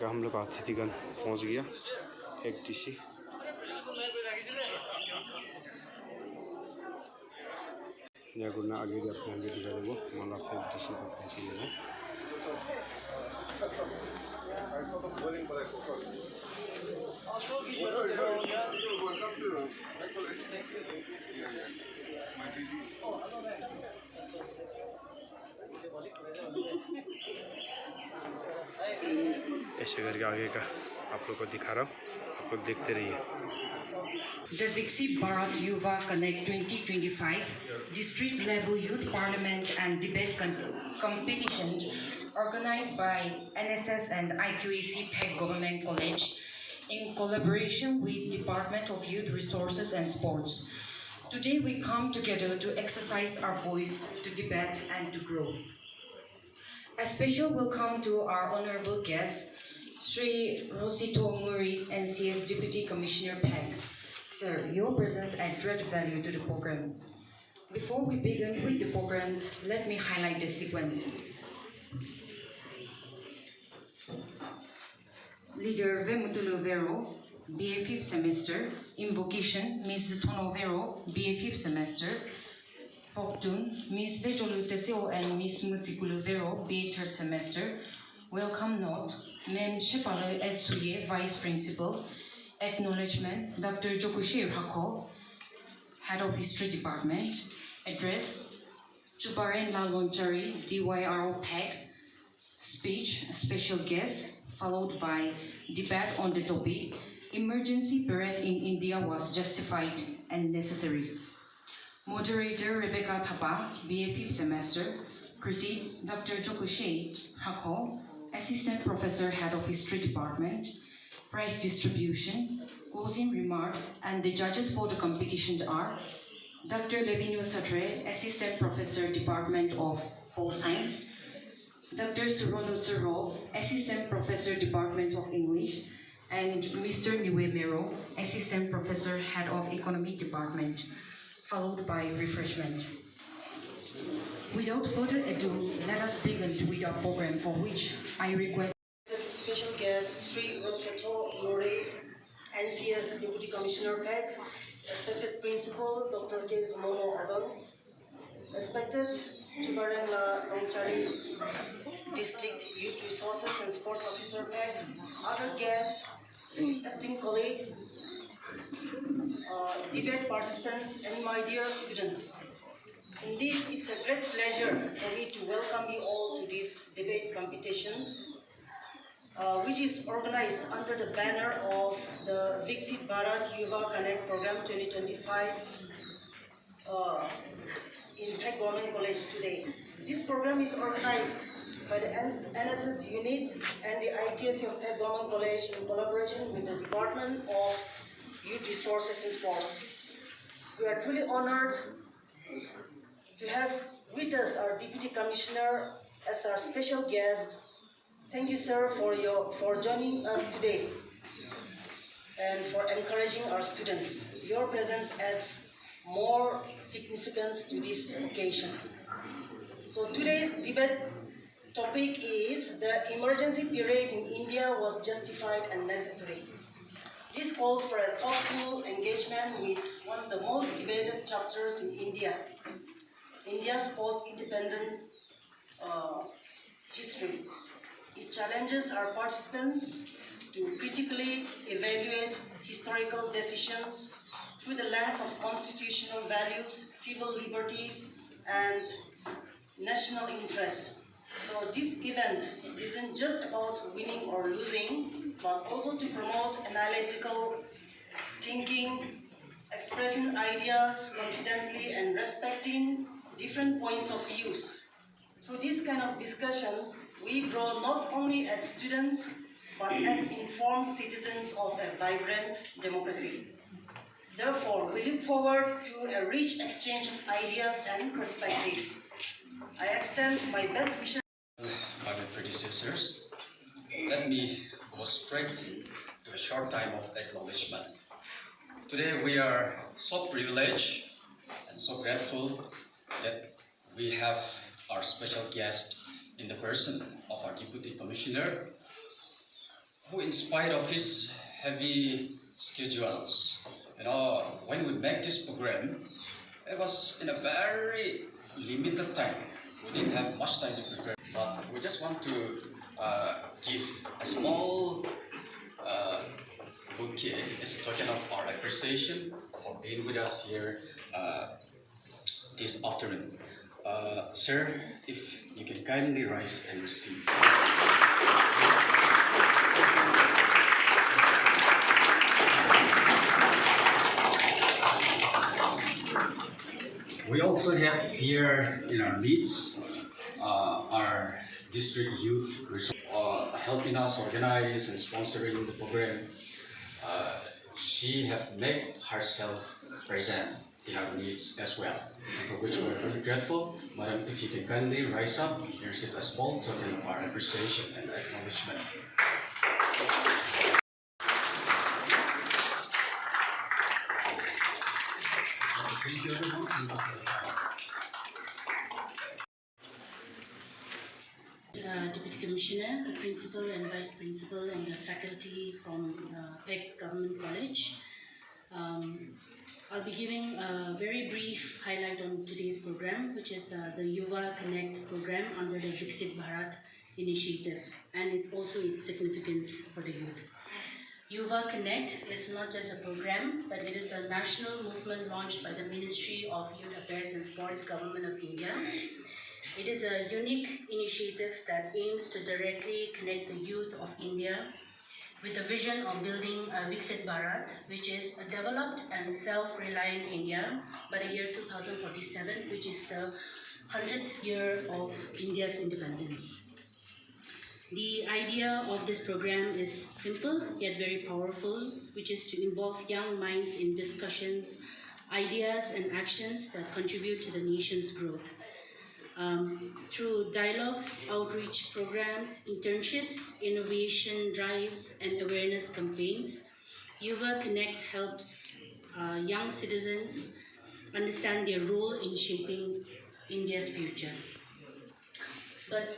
का हम लोग अतिथिगण पहुंच गया FDC। यहाँ गुना आगे अपने हम दिखा देंगे माला FDC तक पहुंच गया। ऐसे करके आगे का आप लोग को दिखा रहा हूँ, आप लोग देखते रहिए। The VIKSIT Bharat Yuva Connect 2025 District Level Youth Parliament and Debate Competition organized by NSS and IQAC PHEK Government College in collaboration with Department of Youth Resources and Sports. Today we come together to exercise our voice, to debate and to grow. A special welcome to our honorable guest, Sri Rosito Muri, NCS Deputy Commissioner PHEK. Sir, your presence adds great value to the program. Before we begin with the program, let me highlight the sequence. Leader Vemutulu Vero, BA 5th semester. Invocation, Ms. Tono Vero, BA 5th semester. Fortune, Ms. Vejolu Teteo and Ms. Mutikulu Vero, BA 3rd semester. Welcome note, Men Shepale Esuye, Vice Principal. Acknowledgement, Dr. Jokushir Hako, Head of History Department. Address, Chubaren Lalonchari, DYRO PHEK. Speech, special guest, followed by debate on the topic, Emergency Parade in India was justified and necessary. Moderator Rebecca Thapa, BA 5th semester. Critique, Dr. Jokushir Hako, Assistant Professor, Head of History Department. Prize distribution, closing remark, and the judges for the competition are Dr. Levino Satre, Assistant Professor, Department of Pol Science, Dr. Surono Tsuro, Assistant Professor, Department of English, and Mr. Niwe Mero, Assistant Professor, Head of Economy Department, followed by refreshment. Without further ado, let us begin with our program, for which I request special guest Sri Rosito Muri, NCS Deputy Commissioner PHEK, respected Principal Dr. K. Sumono Abang, respected Chibarangla Longchari District Youth Resources and Sports Officer PHEK, other guests, esteemed colleagues, debate participants, and my dear students. Indeed, it's a great pleasure for me to welcome you all to this debate competition, which is organized under the banner of the VIKSIT Bharat Yuva Connect Program 2025 in PHEK Government College today. This program is organized by the NSS unit and the IQAC of PHEK Government College in collaboration with the Department of Youth Resources and Sports. We are truly honored to have with us our Deputy Commissioner as our special guest. Thank you, sir, for joining us today and for encouraging our students. Your presence adds more significance to this occasion. So today's debate topic is the emergency period in India was justified and necessary. This calls for a thoughtful engagement with one of the most debated chapters in India, India's post-independent history. It challenges our participants to critically evaluate historical decisions through the lens of constitutional values, civil liberties, and national interests. So this event isn't just about winning or losing, but also to promote analytical thinking, expressing ideas confidently, and respecting different points of views. Through these kind of discussions, we grow not only as students, but as informed citizens of a vibrant democracy. Therefore, we look forward to a rich exchange of ideas and perspectives. I extend my best wishes by my predecessors. Let me go straight to a short time of acknowledgement. Today we are so privileged and so grateful that we have our special guest in the person of our Deputy Commissioner, in spite of his heavy schedules, when we make this program, it was in a very limited time. We didn't have much time to prepare, but we just want to give a small bouquet as a token of our appreciation for being with us here this afternoon. Sir, if you can kindly rise and receive. We also have here in our midst our district youth helping us organize and sponsoring the program. She has made herself present in our needs as well, and for which we're really grateful. Madam, if you can kindly rise up and receive a small token of our appreciation and acknowledgement. Thank you, everyone. Deputy Commissioner, the Principal and Vice Principal and the faculty from PHEK Government College. I'll be giving a very brief highlight on today's program, which is the Yuva Connect program under the VIKSIT Bharat initiative, and its significance for the youth. Yuva Connect is not just a program, but it is a national movement launched by the Ministry of Youth Affairs and Sports, Government of India. It is a unique initiative that aims to directly connect the youth of India with the vision of building a VIKSIT Bharat, which is a developed and self-reliant India by the year 2047, which is the 100th year of India's independence. The idea of this program is simple yet very powerful, which is to involve young minds in discussions, ideas and actions that contribute to the nation's growth. Through dialogues, outreach programs, internships, innovation drives, and awareness campaigns, Yuva Connect helps young citizens understand their role in shaping India's future. But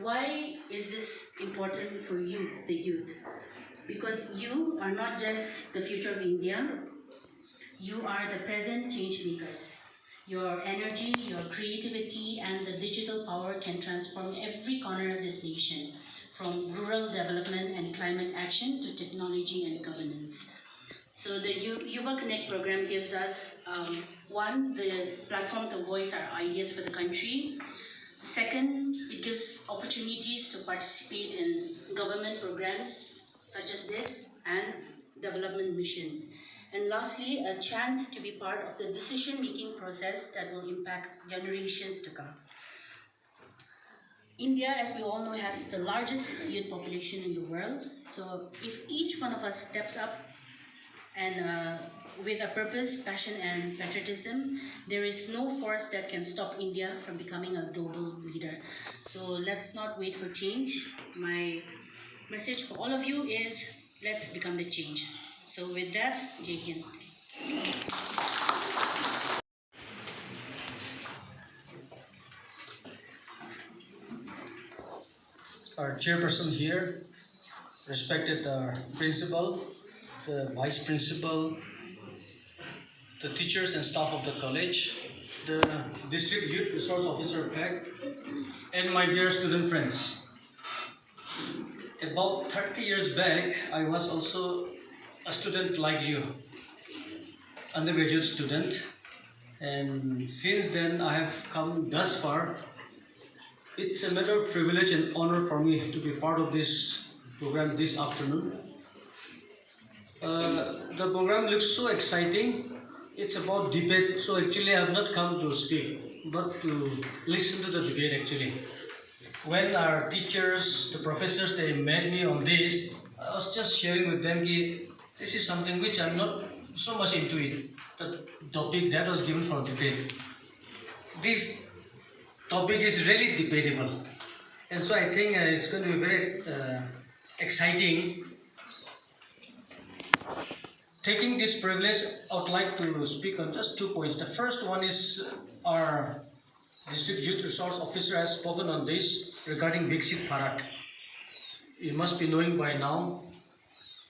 why is this important for you, the youth? Because you are not just the future of India, you are the present change makers. Your energy, your creativity, and the digital power can transform every corner of this nation, from rural development and climate action to technology and governance. So the Yuva Connect program gives us, one, the platform to voice our ideas for the country. Second, it gives opportunities to participate in government programs such as this and development missions. And lastly, a chance to be part of the decision-making process that will impact generations to come. India, as we all know, has the largest youth population in the world. So if each one of us steps up and with a purpose, passion, and patriotism, there is no force that can stop India from becoming a global leader. So let's not wait for change. My message for all of you is, let's become the change. So with that, Jai Hind. Our chairperson here, respected principal, the vice principal, the teachers and staff of the college, the district youth resource officer PHEK, and my dear student friends. About 30 years back, I was also a student like you, undergraduate student, and since then I have come thus far. It's a matter of privilege and honor for me to be part of this program this afternoon. The program looks so exciting. It's about debate, so actually I have not come to speak, but to listen to the debate actually. When our teachers, the professors, they met me on this, I was just sharing with them that this is something which I'm not so much into it. The topic that was given for debate. This topic is really debatable. And so I think it's going to be very exciting. Taking this privilege, I would like to speak on just 2 points. The first one is our District Youth Resource Officer has spoken on this regarding VIKSIT Bharat. You must be knowing by now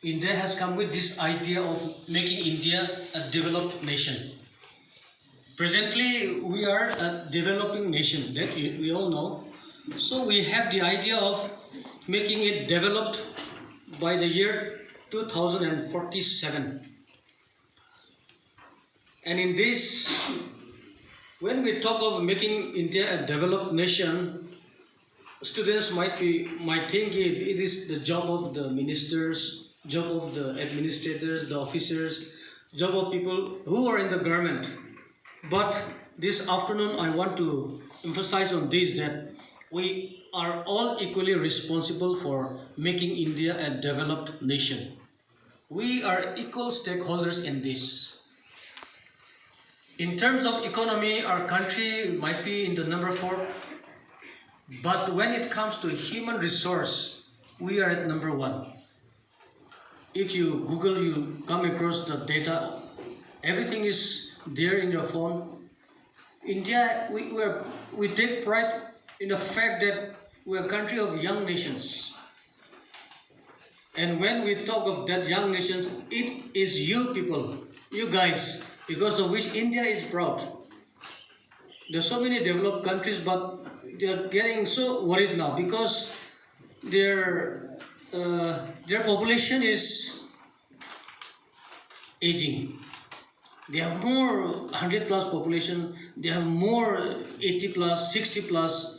India has come with this idea of making India a developed nation. Presently, we are a developing nation, that we all know. So we have the idea of making it developed by the year 2047. And in this, when we talk of making India a developed nation, students might think it is the job of the ministers, job of the administrators, the officers, job of people who are in the government. But this afternoon I want to emphasize on this, that we are all equally responsible for making India a developed nation. We are equal stakeholders in this. In terms of economy, our country might be in the number 4, but when it comes to human resource, we are at number 1. If you Google, you come across the data, everything is there in your phone. India, we take pride in the fact that we are a country of young nations. And when we talk of that young nations, it is you people, you guys, because of which India is proud. There are so many developed countries, but they are getting so worried now because their population is aging. They have more 100+ population, they have more 80+, 60+,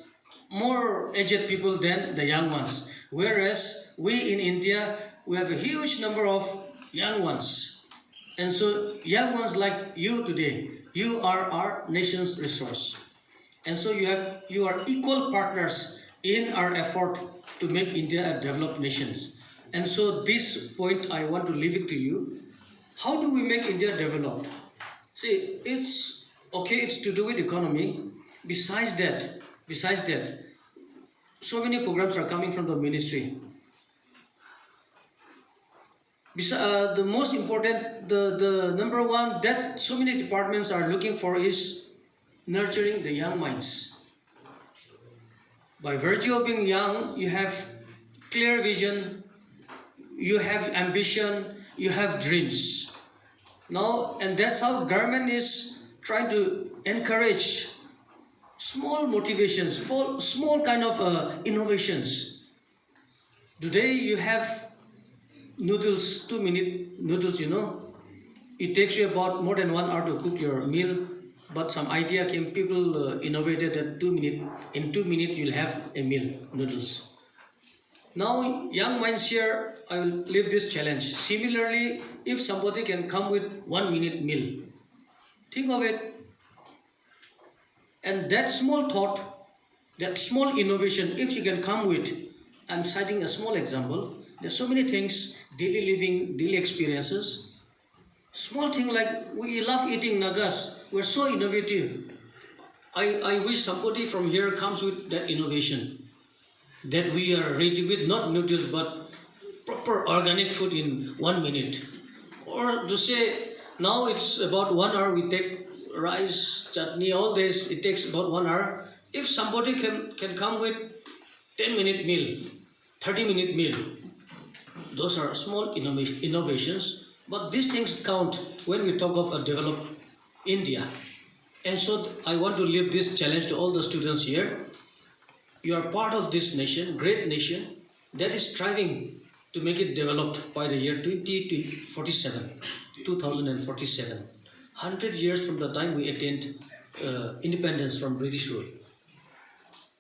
more aged people than the young ones. Whereas we in India, we have a huge number of young ones. And so young ones like you today, you are our nation's resource. And so you are equal partners in our effort to make India a developed nation. And so this point I want to leave it to you. How do we make India developed? See, it's okay, it's to do with economy. Besides that, so many programs are coming from the ministry. The most important, the number 1 that so many departments are looking for is nurturing the young minds. By virtue of being young, you have clear vision, you have ambition, you have dreams. Now, and that's how government is trying to encourage small motivations, for small kind of innovations. Today you have noodles, 2-minute noodles, you know. It takes you about more than 1 hour to cook your meal, but some idea came, people innovated that in 2 minutes you'll have a meal, noodles. Now, young minds here, I will leave this challenge. Similarly, if somebody can come with 1-minute meal, think of it. And that small thought, that small innovation, if you can come with, I'm citing a small example. There's so many things, daily living, daily experiences. Small thing like we love eating nagas. We're so innovative. I wish somebody from here comes with that innovation, that we are ready with, not noodles, but proper organic food in 1 minute. Or to say, now it's about 1 hour, we take rice, chutney, all this, it takes about 1 hour. If somebody can come with 10-minute meal, 30-minute meal, those are small innovations, but these things count when we talk of a developed India. And so I want to leave this challenge to all the students here. You are part of this nation, great nation, that is striving to make it developed by the year 2047. 100 years from the time we attained independence from British rule.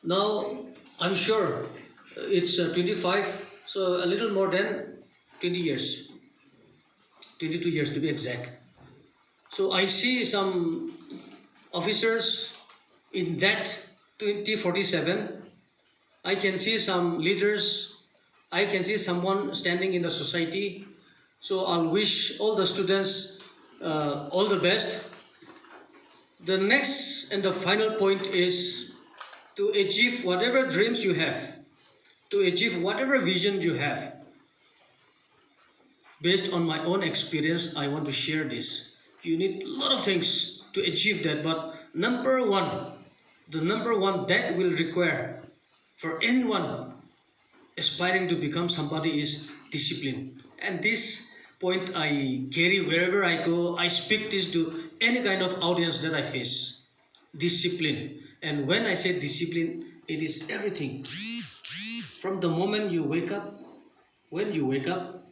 Now, I'm sure it's 25, so a little more than 20 years. 22 years to be exact. So I see some officers in that 2047. I can see some leaders. I can see someone standing in the society. So I'll wish all the students all the best. The next and the final point is to achieve whatever dreams you have, to achieve whatever vision you have. Based on my own experience, I want to share this. You need a lot of things to achieve that, but number 1, the number 1 that will require for anyone aspiring to become somebody is discipline. And this point I carry wherever I go. I speak this to any kind of audience that I face. Discipline. And when I say discipline, it is everything. From the moment you wake up, when you wake up,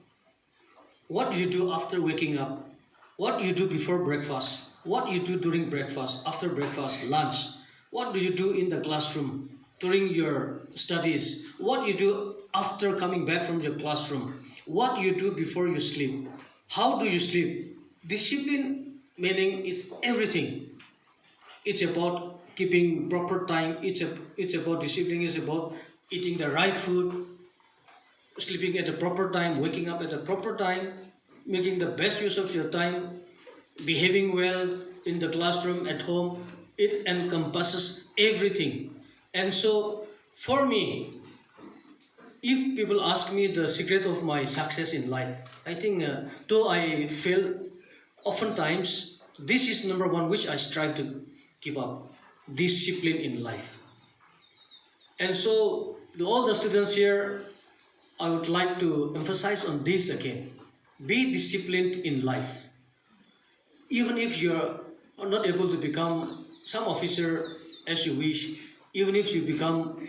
what you do after waking up, what you do before breakfast, what you do during breakfast, after breakfast, lunch, what do you do in the classroom during your studies, what you do after coming back from your classroom, what you do before you sleep, how do you sleep. Discipline meaning is everything. It's about keeping proper time. It's about discipline. It's about eating the right food, sleeping at the proper time, waking up at the proper time, making the best use of your time, behaving well in the classroom, at home. It encompasses everything. And so for me, if people ask me the secret of my success in life, I think though I fail oftentimes, this is number one which I strive to keep up: discipline in life. And so to all the students here, I would like to emphasize on this again. Be disciplined in life. Even if you are not able to become some officer as you wish, even if you become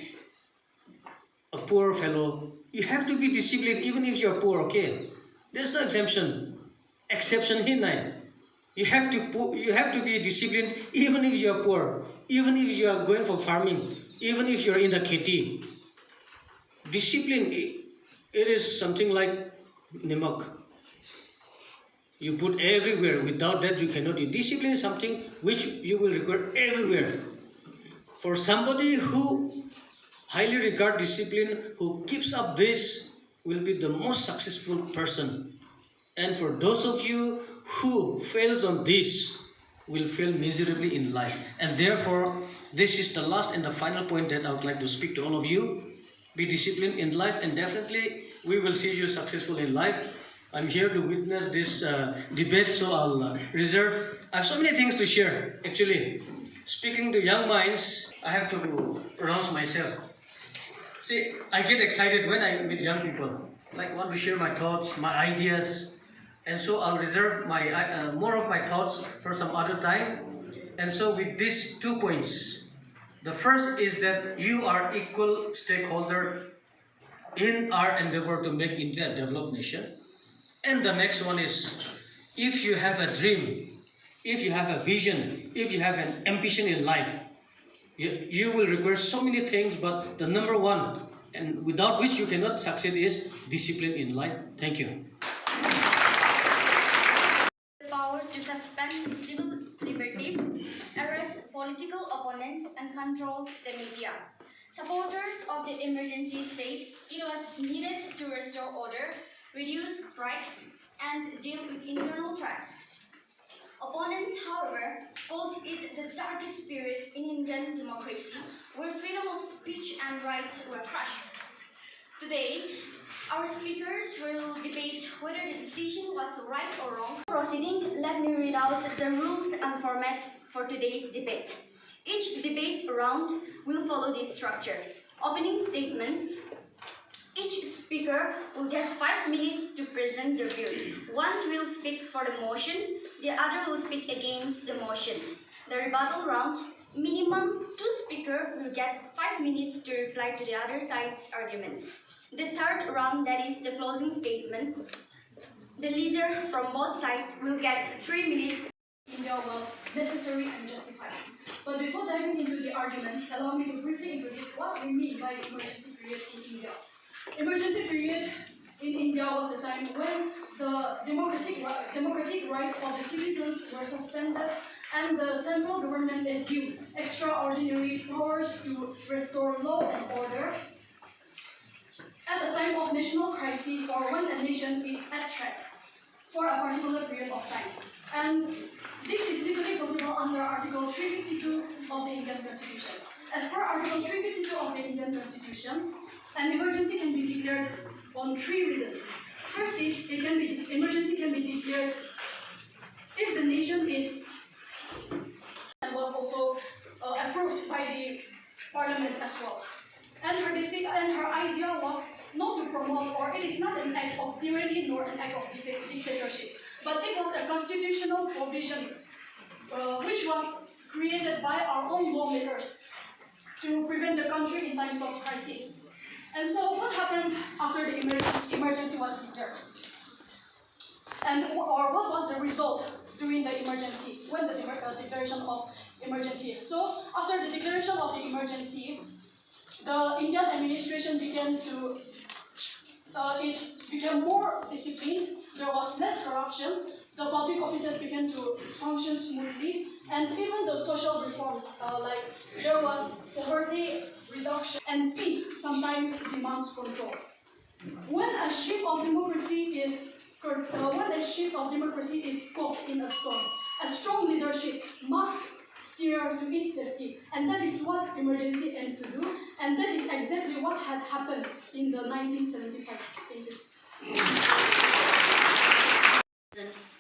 a poor fellow, you have to be disciplined even if you're poor, okay? There's no exemption. Exception here. You have to be disciplined even if you're poor, even if you are going for farming, even if you're in the KT. Discipline, it is something like nimak. You put everywhere. Without that, you cannot eat. Discipline is something which you will require everywhere. For somebody who highly regard discipline, who keeps up this, will be the most successful person. And for those of you who fails on this, will fail miserably in life. And therefore, this is the last and the final point that I would like to speak to all of you. Be disciplined in life, and definitely we will see you successful in life. I'm here to witness this debate, so I'll reserve. I have so many things to share, actually. Speaking to young minds, I have to pronounce myself. See, I get excited when I meet young people. Like, want to share my thoughts, my ideas. And so I'll reserve my more of my thoughts for some other time. And so with these 2 points, the first is that you are equal stakeholder in our endeavor to make India a developed nation. And the next one is, if you have a dream, if you have a vision, if you have an ambition in life, you will require so many things, but the number one, and without which you cannot succeed, is discipline in life. Thank you. The power to suspend civil liberties, arrest political opponents, and control the media. Supporters of the emergency said it was needed to restore order, reduce strikes, and deal with internal threats. Opponents, however, called it the darkest period in Indian democracy, where freedom of speech and rights were crushed. Today, our speakers will debate whether the decision was right or wrong. Proceeding, let me read out the rules and format for today's debate. Each debate round will follow this structure. Opening statements. Each speaker will get 5 minutes to present their views. One will speak for the motion, the other will speak against the motion. The rebuttal round, minimum 2 speakers will get 5 minutes to reply to the other side's arguments. The third round, that is the closing statement, the leader from both sides will get 3 minutes. India was necessary and justified. But before diving into the arguments, allow me to briefly introduce what we mean by emergency period in India. Emergency period in India was a time when the democratic rights of the citizens were suspended and the central government assumed extraordinary powers to restore law and order at a time of national crisis or when a nation is at threat for a particular period of time. And this is legally possible under Article 352 of the Indian Constitution. As per Article 352 of the Indian Constitution, an emergency can be declared on 3 reasons. First is, emergency can be declared if the nation is, and was also approved by the parliament as well. And her idea was not to promote, or it is not an act act of tyranny nor an act of dictatorship, but it was a constitutional provision which was created by our own lawmakers to prevent the country in times of crisis. And so what happened after the emergency was declared? Or what was the result during the emergency, when the declaration of emergency? So after the declaration of the emergency, the Indian administration began to, it became more disciplined, there was less corruption, the public offices began to function smoothly, and even the social reforms, like there was poverty reduction, and peace sometimes demands control. When a ship of democracy is caught in a storm, a strong leadership must steer to its safety, and that is what emergency aims to do, and that is exactly what had happened in the 1975. Thank you.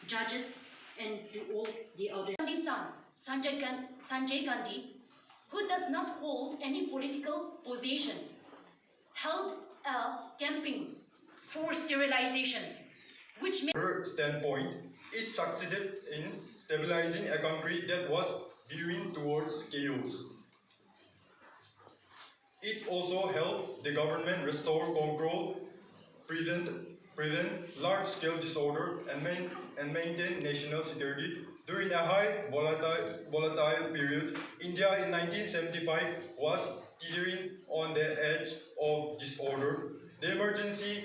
Judges and to all the other. Gandhi's son, Sanjay Gandhi, who does not hold any political position, held a campaign for sterilization, which made her standpoint, it succeeded in stabilizing a country that was veering towards chaos. It also helped the government restore control, prevent large-scale disorder, and maintain national security. During a high volatile period, India in 1975 was teetering on the edge of disorder. The emergency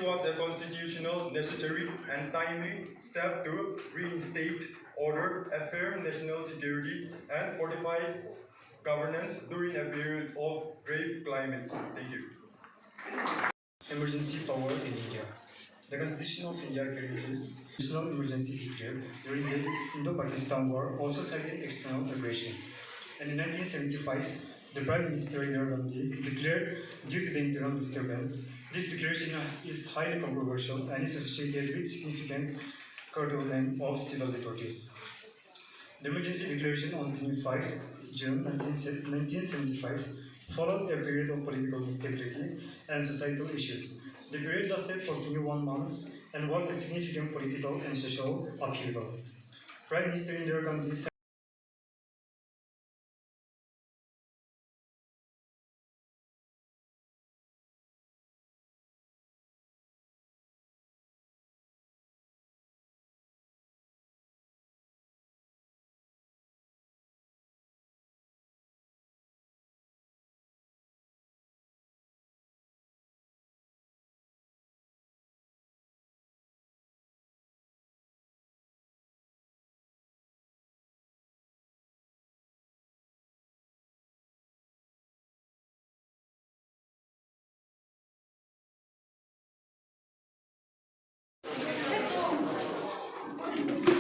was a constitutional, necessary, and timely step to reinstate order, affirm national security, and fortify governance during a period of grave climates. Thank you. Emergency power in India. The Constitution of India carries national emergency declared during the Indo-Pakistan War, also cited external aggressions. And in 1975, the Prime Minister Indira Gandhi declared, due to the internal disturbance, this declaration is highly controversial and is associated with significant curtailment of civil liberties. The emergency declaration on 25 June 1975 followed a period of political instability and societal issues. The period lasted for 21 months and was a significant political and social upheaval. Prime Minister Indira Gandhi Thank you.